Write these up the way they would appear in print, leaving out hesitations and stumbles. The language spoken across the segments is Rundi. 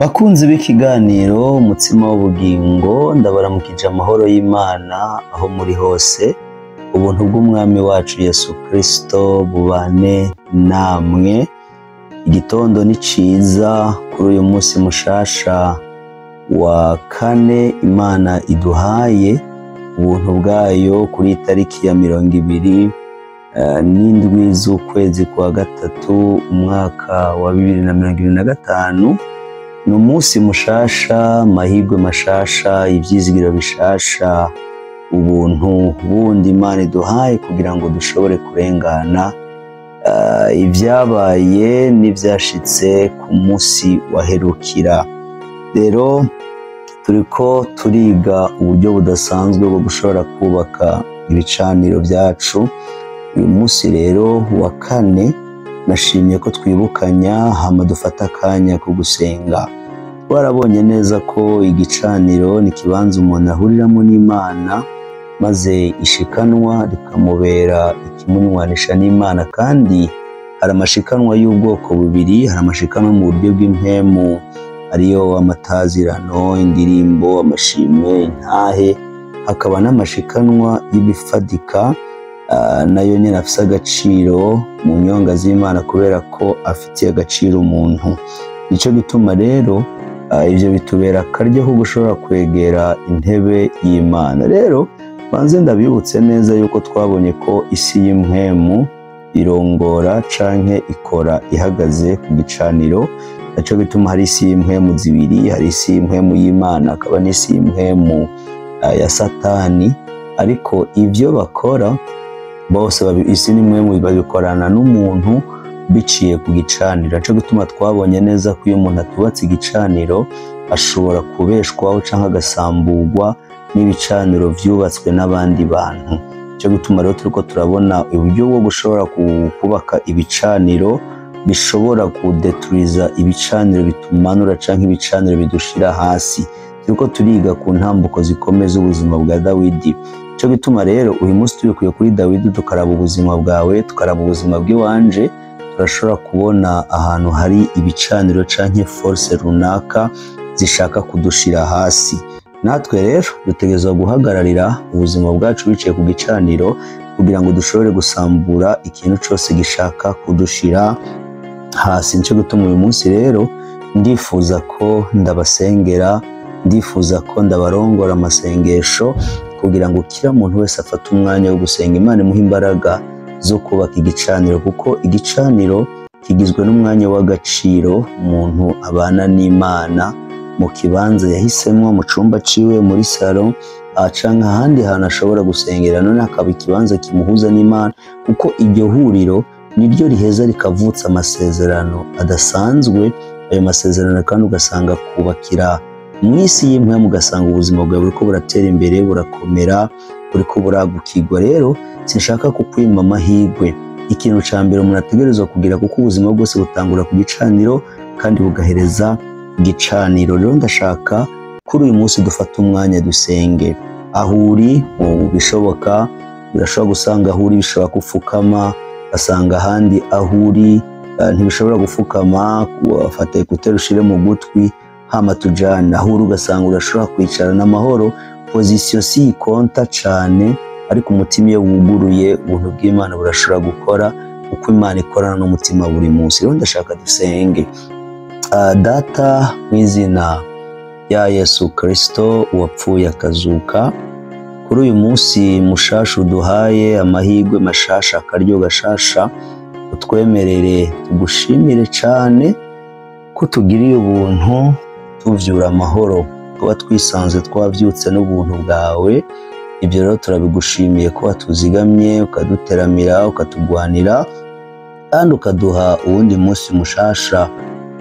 Bakunzi b'ikiganiro umutsima w'ubugingo, ndabaramukije amahoro y'Imana aho muri hose. Ubuntu bw'umwami wacu Yesu Kristo bubane namwe. Igitondo ni ciza kuri uyu munsi mushasha wa kane Imana iduhaye, ubuntu bwayo kuri itariki ya 27 z'ukwezi kwa gatatu umwaka wa 2025. Ni umunsi mushasha, amahirwe mashasha, ivyizigiro bishasha, ubuntu bundi Imana iduhaye kugira ngo dushobore kurengana ivyabaye n'ivyashitse ku munsi waherukira. Rero turiko turiga uburyo budasanzwe bwo gushobora kubaka ibicaniro vyacu. Uyu munsi rero wa kane nashimye ko twibukanya hama dufata akanya ko gusenga. Twarabonye neza ko igicaniro ni ikibanza umuntu ahuriramo n'Imana, maze ishikanwa rikamubera ikimunywanisha n'Imana. Kandi hari amashikanwa y'ubwoko bubiri, hari amashikanwa mu buryo bw'impemu ariyo amatazirano, indirimbo, amashimwe, intahe. Hakaba n'amashikanwa y'ibifadika nayo nyene afise agaciro mu nyonga z'Imana kubera ko afitiye agaciro umuntu. Nico gituma rero ivyo bitubera akaryo ko gushobora kwegera intebe y'Imana. Rero banze ndabibutse neza yuko twabonye ko isi y'impwemu irongora canke ikora ihagaze ku gicaniro. Naco gituma hari isi y'impwemu zibiri, hari isi y'impwemu y'Imana, akaba n'isi y'impwemu ya Satani. Ariko ivyo bakora bose isi n'impwemu babikorana n'umuntu biciye ku gicaniro. Naco gituma twabonye neza ko iyo umuntu atubatse igicaniro ashobora kubeshwaho canke agasamburwa n'ibicaniro vyubatswe n'abandi bantu. Nico gituma rero turiko turabona uburyo bwo gushobora kubaka ibicaniro bishobora kudeturiza ibicaniro bitumanura canke ibicaniro bidushira hasi. Turiko turiga ku ntambuko zikomeye z'ubuzima bwa Dawidi. Nico gituma rero uyu munsi tubikuye kuri Dawidi, tukaraba ubuzima bwawe, tukaraba ubuzima bw'iwanje, turashobora kubona ahantu hari ibicaniro canke force runaka zishaka kudushira hasi. Natwe rero dutegerezwa guhagararira ubuzima bwacu biciye ku gicaniro kugira ngo dushobore gusambura ikintu cose gishaka kudushira hasi. Nico gituma uyu munsi rero ndifuza ko ndabasengera, ndifuza ko ndabarongora amasengesho kugira ngo kila muntu wese afate umwanya wo gusenga Imana imuha imbaraga zo kubaka igicaniro, kuko igicaniro kigizwe n'umwanya w'agaciro umuntu abana n'Imana mu kibanza yahisemwo, mu cumba ciwe, muri salo, canke ahandi hantu ashobora gusengera. None hakaba ikibanza kimuhuza n'Imana, kuko iryo huriro niryo riheza rikavutsa amasezerano adasanzwe. Ayo masezerano kandi ugasanga kubakira mw'isi y'impwemu, ugasanga ubuzima bwawe buriko buratera imbere, burakomera, buriko buragukirwa. Rero sinshaka kukwima amahirwe. Ikintu ca mbere umuntu ategerezwa kugira, kuko ubuzima bwose butangura ku gicaniro kandi bugahereza ku gicaniro. Rero ndashaka kuri uyu munsi dufata umwanya dusenge. Aho uri bishoboka, birashobora gusanga aho uri bishobora gufukama, basanga ahandi aho uri ntibishobora gufukama, wafata ekuteri ushire mu gutwi hama tujana. Aho uri ugasanga urashobora kwicara n'amahoro, position si ikonta cane, ariko umutima iyo wuguruye ubuntu bw'Imana burashobora gukora uko Imana ikorana n'umutima buri munsi. Rero ndashaka dusenge. Data, mw'izina ya Yesu Kristo uwapfuye akazuka, kuri uyu munsi mushasha uduhaye, amahirwe mashasha, akaryo gashasha, utwemerere tugushimire cane ko tugiriye ubuntu tuvyura amahoro, kuba twisanze twavyutse n'ubuntu bwawe. Ibyo rero turabigushimiye ko watuzigamye, ukaduteramira, ukatugwanira, kandi ukaduha uwundi munsi mushasha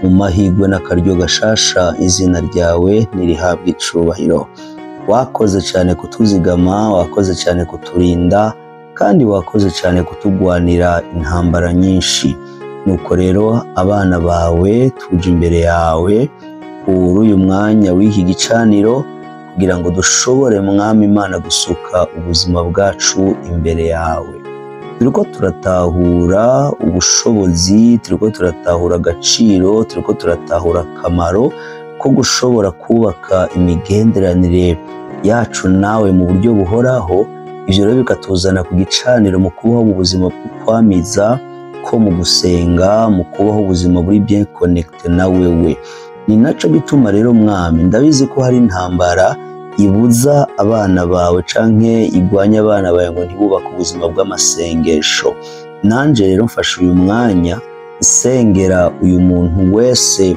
mu mahirwe n'akaryo gashasha. Izina ryawe nirihabwe icubahiro. Wakoze cyane kutuzigama, wakoze cyane kuturinda, kandi wakoze cyane kutugwanira intambara nyinshi. Nuko rero abana bawe tuje imbere yawe kuri uyu mwanya w'iki gicaniro kugira ngo dushobore mwami Imana gusuka ubuzima bwacu imbere yawe. turiko turatahura ubushobozi, turiko turatahura agaciro, turiko turatahura akamaro ko gushobora kubaka imigenderanire yacu nawe mu buryo buhoraho. Ivyo rero bikatuzana ku gicaniro mu kubaho mu buzima bwo kwamiza ko mu gusenga, mu kubaho ubuzima buri bien connecte na wewe. Ni naco gituma rero mwami, ndabizi ko hari intambara ibuza abana bawe canke igwanya abana bawe ngo ntibubake ubuzima bw'amasengesho. Nanje rero mfashe uyu mwanya nsengera uyu muntu wese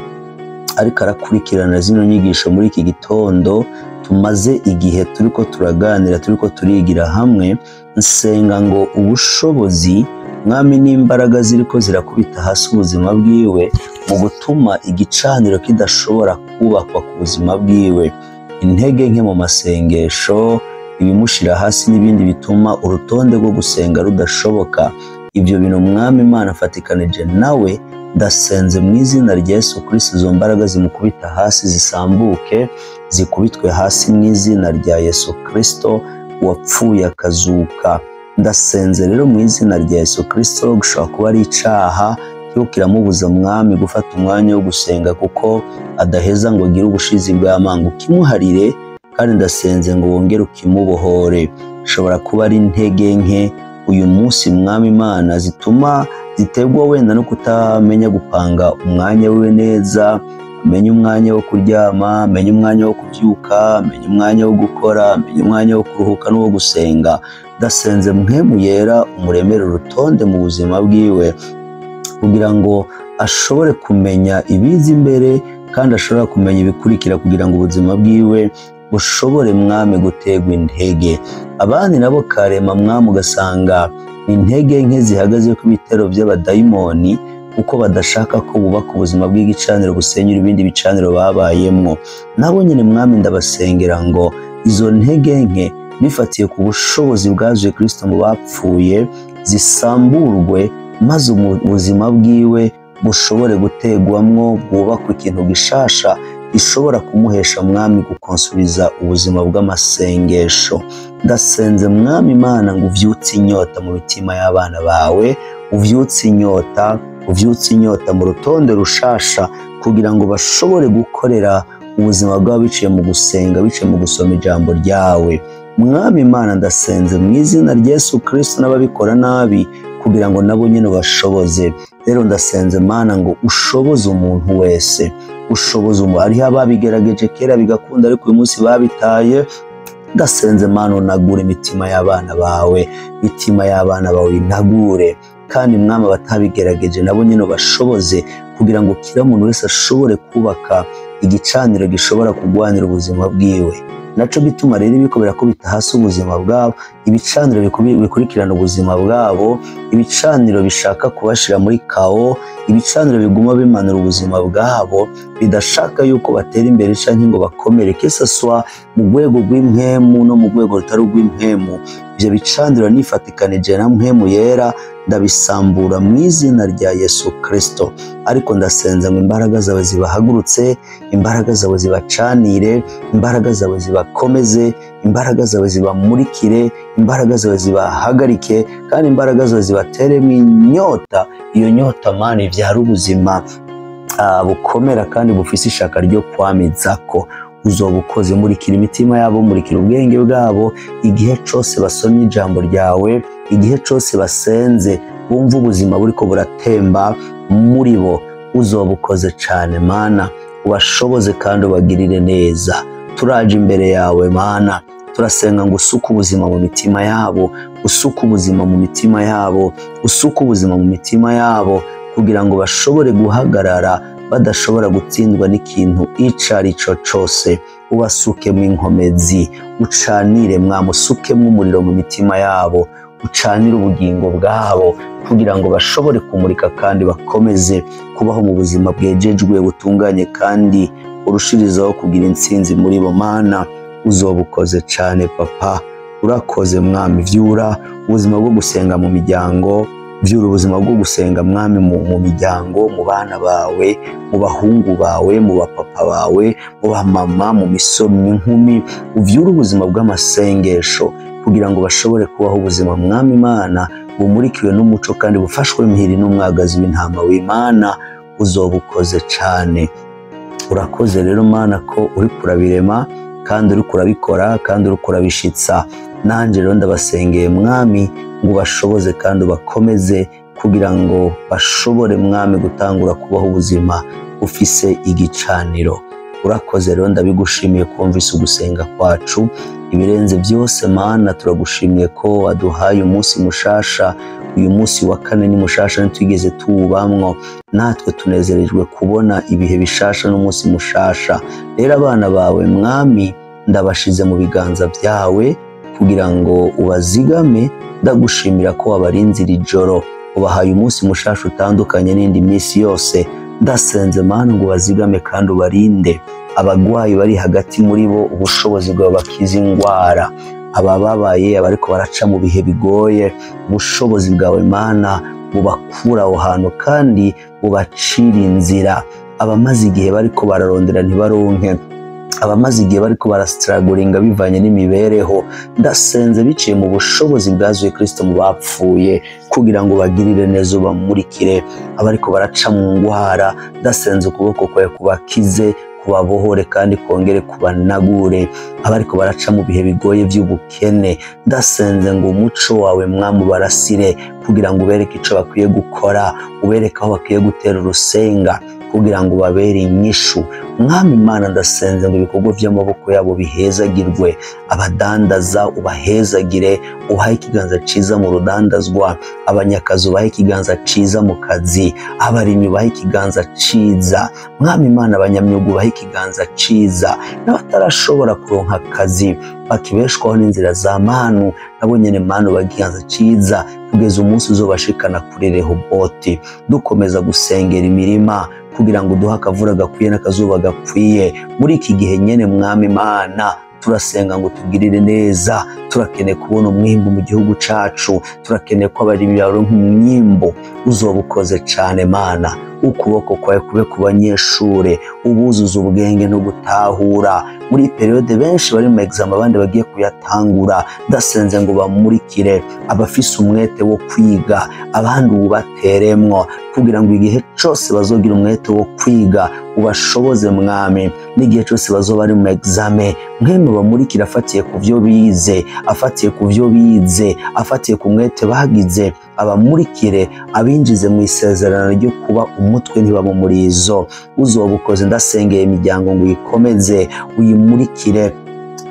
ariko arakurikirana zino nyigisho muri iki gitondo tumaze igihe turiko turaganira, turiko turigira hamwe. Nsenga ngo ubushobozi mwami n'imbaraga ziriko zirakubita hasi ubuzima bwiwe mu gutuma igicaniro kidashobora kubakwa ku buzima bwiwe, intege nke mu masengesho, ibimushira hasi n'ibindi bituma urutonde rwo gusenga rudashoboka. Ibyo bintu mwami Imana fatikanije nawe, ndasenze mu izina rya Yesu Kristo izo mbaraga zimukubita hasi zisambuke, zikubitwe hasi mu izina rya Yesu Kristo wapfuye akazuka. Ndasenze rero mu izina rya Yesu Kristo, gushobora kuba ari icaha cyo kiramubuza mwami gufata umwanya wo gusenga kuko adaheza ngo agire ubushizi bw'amanga, ukimuharire kandi ndasenze ngo wongere ukimubohore. Shobora kuba ari intege nke uyu munsi mwami Imana zituma ziterwa wenda no kutamenya gupanga umwanya wiwe neza, menye umwanya wo kuryama, menye umwanya wo kubyuka, menye umwanya wo gukora, menye umwanya wo kuruhuka n'uwo gusenga. Ndasenze mpwemu yera umuremere urutonde mu buzima bwiwe kugira ngo ashobore kumenya ibiza imbere kandi ashobora kumenya ibikurikira kugira ngo ubuzima bwiwe bushobore mwami gutegwa intege. Abandi nabo karema mwami ugasanga intege nke zihagaze ku bitero by'abadayimoni kuko badashaka ko bubaka ubuzima bw'igicaniro busenyura ibindi bicaniro babayemo. Nabo nyine mwami ndabasengera ngo izo ntege nke bifatiye ku bushobozi bwazuye Kristo mu bapfuye zisamburwe, maze ubuzima bwiwe bushobore gutegwamwo, bwubakwe ikintu gishasha ishobora kumuhesha mwami gukonsubiza ubuzima bw'amasengesho. Ndasenze mwami Imana ngo uvyutse inyota mu mitima y'abana bawe, uvyutse inyota mu rutonde rushasha kugira ngo bashobore gukorera ubuzima bwabo biciye mu gusenga, biciye mu gusoma ijambo ryawe. Mwami Imana ndasenze mu izina rya Yesu Kristo n'ababikora nabi kugira ngo nabo nyine bashoboze. Rero ndasenze Mana ngo ushoboze umuntu wese, ushoboze umuntu. Hariho ababigerageje kera bigakunda ariko uyu munsi babitaye. Ndasenze Mana unagure imitima y'abana bawe, imitima y'abana bawe inagure, kandi mwami batabigerageje nabo nyine bashoboze kugira ngo kila muntu wese ashobore kubaka igicaniro gishobora kugwanira ubuzima bwiwe. Naco bituma rero ibiko birakubita hasi ubuzima bwabo, ibicaniro bikurikirana ubuzima bwabo, ibicaniro bishaka kubashira muri kao, ibicaniro biguma bimanura ubuzima bwabo, bidashaka yuko batera imbere canke ngo bakomere, kesaswa mu rwego rw'impwemu no mu rwego rutari rw'impwemu. Ivyo bicaniro nifatikanije na mpwemu yera ndabisambura mu izina rya Yesu Kristo. Ariko ndasenza ngo imbaraga zawe zibahagurutse, imbaraga zawe zibacanire, imbaraga zawe zibakomeze, imbaraga zawe zibamurikire, imbaraga zawe zibahagarike, kandi imbaraga zawe zibateremo inyota. Iyo nyota Mana ivyara ubuzima bukomera kandi bufise ishaka ryo kwamizako. Uzoba ukoze, murikira imitima yabo, murikira ubwenge bwabo igihe cose basomye ijambo ryawe, igihe cose basenze bumva ubuzima buriko buratemba muri bo. Uzoba ukoze cane Mana, ubashoboze kandi ubagirire neza. Turaje imbere yawe Mana, turasenga ngo usuke ubuzima mu mitima yabo, usuke ubuzima mu mitima yabo, usuke ubuzima mu mitima yabo kugira ngo bashobore guhagarara badashobora gutsindwa n'ikintu icarico cose. Ubasukemo inkomezi, ucanire mwami, usukemo umuriro mu mitima yabo, ucanire ubugingo bwabo kugira ngo bashobore kumurika kandi bakomeze kubaho mu buzima bwejejwe butunganye kandi urushirizaho kugira intsinzi muri bo. Mana uzoba ukoze cane Papa, urakoze mwami. Vyura ubuzima bwo gusenga mu miryango, vyura ubuzima bwo gusenga mwami mu miryango, mu bana bawe, mu bahungu bawe, mu bapapa bawe, mu bamama, mu misoro, mu inkumi. Uvyura ubuzima bw'amasengesho kugira ngo bashobore kubaho ubuzima mwami Imana bumurikiwe n'umuco kandi bufashwe mihiri n'umwagazi w'intama w'Imana. Uzoba ukoze cane. urakoze rero Mana ko uri kurabirema kandi uri kurabikora kandi uri kurabishitsa. Nanje rero ndabasengeye Mwami ngo bashoboze kandi bakomeze kugira ngo bashobore Mwami gutangura kubaho ubuzima ufise igicaniro. Urakoze rero ndabigushimiye kumvise ugusenga kwacu. Ibirenze byose Mana turagushimiye ko waduhaye umunsi mushasha. Uyu munsi wa kane ni mushasha ntitwigeze tuwubamwo, natwe tunezerejwe kubona ibihe bishasha n'umunsi mushasha. Rero abana bawe Mwami ndabashize mu biganza byawe kugira ngo ubazigame. Ndagushimira ko wabarinze iri joro, ubahaye umunsi mushasha utandukanye n'indi minsi yose. Ndasenze Mana ngo ubazigame kandi ubarinde. Abagwayi bari hagati muri bo ubushobozi bwawe bakiza indwara, abababaye abariko baraca mu bihe bigoye ubushobozi bwawe Mana bubakura aho hantu kandi bubacira inzira. Abamaze igihe bariko bararondera ntibaronke, abamaze igihe bariko barastragulinga bivanye n'imibereho, ndasenze biciye mu bushobozi bwazuye Kristo mu bapfuye kugira ngo bagirire neza ubamurikire. Abariko baraca mu ngwara ndasenze ukuboko kwawe kubakize, kubabohore kandi kongere kubanagure. Abariko baraca mu bihe bigoye by'ubukene ndasenze ngo umuco wawe Mwami barasire kugira ngo ubereke ico bakwiye gukora, ubereke aho bakwiye gutera urusenga kugira ngo babere inyishu. Mwami Mana ndasenze ngo ibikorwa by'amaboko yabo bihezagirwe, abadandaza ubahezagire, ubahe ikiganza ciza mu rudandazwa, abanyakazi ubahe ikiganza ciza mu kazi, abarimyi ubahe ikiganza ciza. Mwami Mana abanyamyuga ubahe ikiganza ciza, n'abatarashobora kuronka akazi bakibeshwaho n'inzira za manu nabo nyene Mana bagiganza ciza kugeza umunsi uzobashikana kuri Rehoboti. Dukomeza gusengera imirima kugira ngo duha akavura gakwiye n'akazuba gakwiye muri iki gihe nyene. Mwami Mana turasenga ngo tugirire neza, turakeneye kubona umwimbu mu gihugu cacu, turakeneye ko abarimyi baronka umwimbu. Uzobukoze cane Mana, ukuboko kwawe kube ku banyeshure, ubuzuza ubwenge no gutahura muri periode benshi bari mu exam abandi bagiye kuyatangura. Ndasenze ngo bamurikire abafise umwete wo kwiga, abandi ubateremwo kugira ngo igihe cyose bazogira umwete wo kwiga ubashoboze Mwami. N'igihe cyose bazoba bari mu exame mwene bamurikira afatiye ku byo bize, afatiye ku byo bize, afatiye ku mwete bagize, abamurikire abinjize mu isezerano ryo kuba umutwe ntibaba muri izo. Uzobukoze ndasengeye imiryango ngo uyikomeze uyimurikire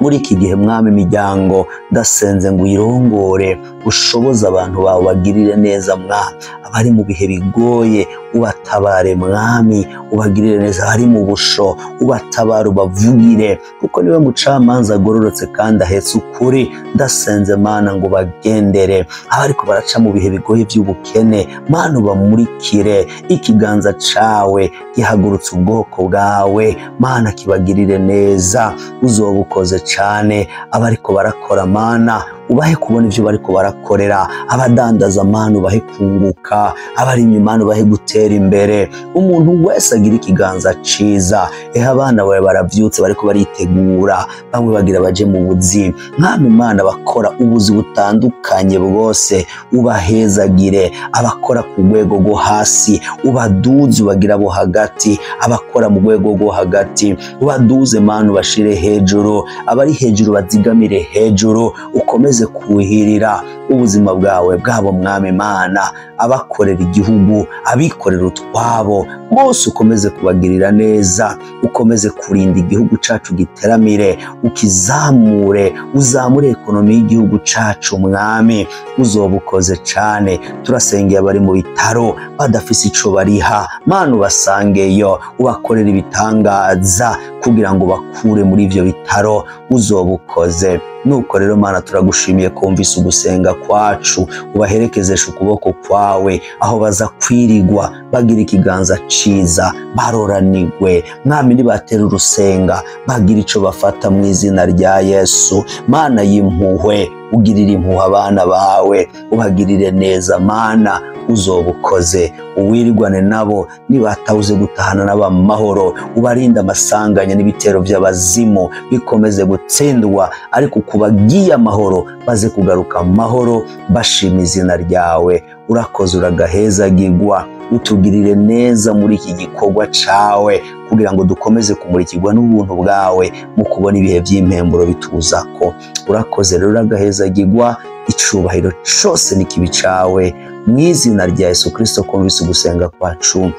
muri iki gihe Mwami. Imiryango ndasenze ngo uyirongore, ushoboze abantu bawe bagirire neza Mwami. Abari mu bihe bigoye ubatabare Mwami, ubagirire neza. Abari mu busho ubatabare ubavugire, kuko niwe mucamanza agororotse kandi ahetse ukuri. Ndasenze Mana ngo bagendere abariko baraca mu bihe bigoye by'ubukene Mana ubamurikire. Ikiganza cawe gihagurutse ubwoko bwawe Mana kibagirire neza. Uzobukoze cane. Abariko barakora Mana ubahe kubona ivyo bariko barakorera, abadandaza Mana ubahe kunguka, abarimyi Mana ubahe gutera imbere. Umuntu wese agira ikiganza ciza. Abana bawe baravyutse bariko baritegura, bamwe bagira baje mu buzi. Mwami Mana bakora ubuzi butandukanye bwose ubahezagire, abakora ku rwego rwo hasi ubaduze, ubagira abo hagati, abakora mu rwego rwo hagati ubaduze Mana ubashire hejuru, abari hejuru bazigamire hejuru. Ukomeze kuhirira ubuzima bwawe bwabo Mwami Mana, abakorera igihugu, abikorera utwabo bose ukomeze kubagirira neza. Ukomeze kurinda igihugu cacu giteramire, ukizamure, uzamure ekonomi y'igihugu cacu Mwami. Uzobukoze cane. Turasengeye abari mu bitaro badafise ico bariha Mana ubasangeyo, ubakorera ibitangaza kugira ngo bakure muri ivyo bitaro. Uzobukoze. Nuko rero Mana turagushimiye kumvise ugusenga kwacu, ubaherekezesha ukuboko kwawe aho baza kwirigwa bagira ikiganza ciza, baroranigwe Mwami. Nibatera urusenga bagira ico bafata mu izina rya Yesu. Mana y'impuhwe ugirire impuhwe abana bawe, ubagirire neza Mana. Uzobukoze. Uwirigwane nabo nibatawuze gutahana n'abamahoro, ubarinda amasanganya n'ibitero by'abazimu bikomeze gutsindwa, ariko kubagiye amahoro baze kugaruka amahoro bashima izina ryawe. urakoze uragahezagirwa, utugirire neza muri iki gikorwa cawe kugira ngo dukomeze kumurikirwa n'ubuntu bwawe mu kubona ibihe by'impemburo bituzako. Urakoze rero uragahezagirwa, icubahiro cose n'ikibi cawe mu izina rya Yesu Kristo kumvise ugusenga kwacu,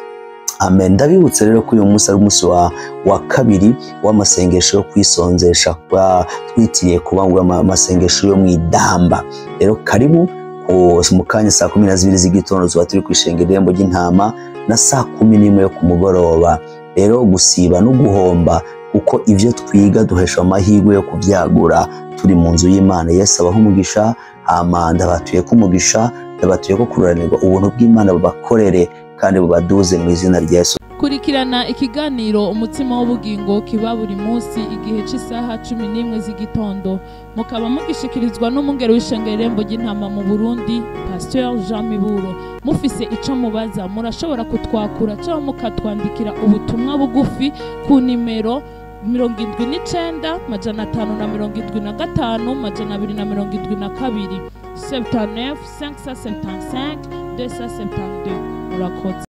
amen. Ndabibutse rero ko uyu munsi ari umunsi wa kabiri w'amasengesho yo kwisonzesha twitiriye kuba amasengesho yo mw'idamba. Rero karibu mu kanya saa 12 z'igitondo tuba turi kwishenga irembo ry'intama na saa 11 yo ku mugoroba. Rero gusiba no guhomba kuko ivyo twiga duhesha amahirwe yo kuvyagura turi mu nzu y'Imana. Yesu abaho umugisha, ndabatuye ko umugisha, ndabatuye ko kururanirwa ubuntu bw'Imana bubakorere kandi bubaduze mu izina rya Yesu. Kurikirana ikiganiro umutima w'ubugingo kiba buri munsi igihe cy'isaha 11 z'igitondo, mukaba mugishikirizwa n'umungere w'ishengero irembo ry'intama mu Burundi, Pasteur Jean Miburo. Mufise ico mubaza murashobora kutwakura cyangwa mukatwandikira ubutumwa bugufi ku nimero 79 575 272 79 575 272. Murakoze.